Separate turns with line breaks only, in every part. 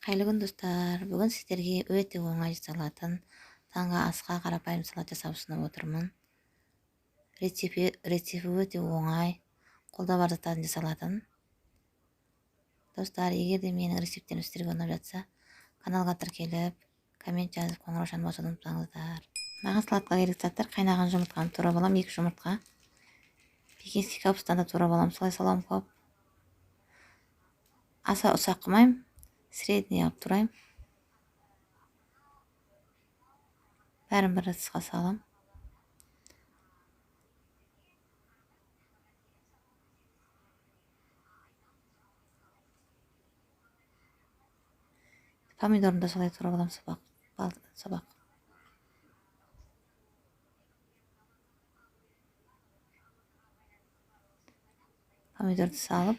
Қайырлы күн достар. Бүгін сіздерге өте оңай жасалатын таңғы асқа қарапайым салат жасап ұсынып отырмын. Рецепті өте оңай, қолда бар заттардан жасалатын. Достар, егер де менің рецепттерім сіздерге ұнап жатса, каналға тіркеліп, коммент жазып, қоңыраушаны басуды ұмытпаңыздар. Маған салатқа керек заттар: қайнаған жұмыртқаны турап алам, 2 жұмыртқа. Пекинский капустаны турап алам, солай салам көп. Аса ұсақ қылмайм, средний алып турайм. Бәрін бір ыдысқа салам. Помидорды да солай турап алам, сабақ. Помидорды салып,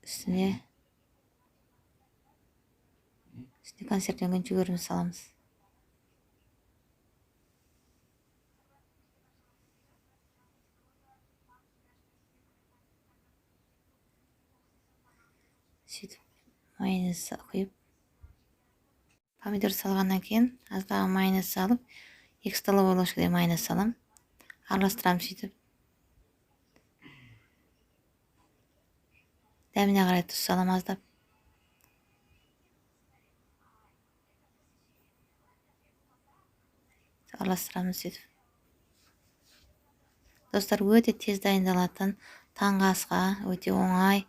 үстіне консервленген жүгеріні саламыз. Сөйтіп майонез құйып, помидор салғаннан кейін аздағы майонез салып, 2 столовый ложкадай майонез салам. Араластырамын сөйтіп. Дәміне қарай тұз салам аздап. Араластырамыз сөйтіп. Достар, өте тез дайындалатын таңғы асқа өте оңай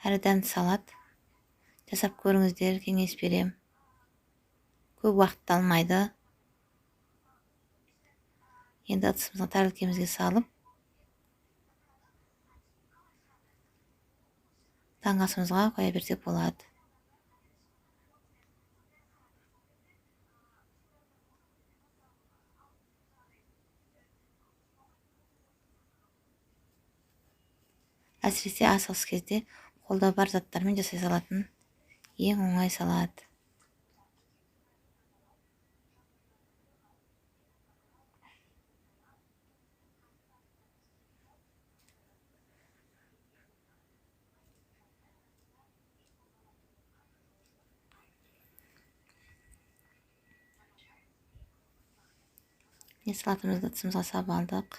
әрі дәмді салат. Жасап көріңіздер, кеңес берем. Көп уақыт алмайды. Енді ыдысымызға тәрелкемізге салып, таңғы асымызға қоя берсек болады. Әсіресе асығыс кезде қолда бар заттармен жасай салатын ең оңай салат. Салатымызды ыдысымызға салып алдық.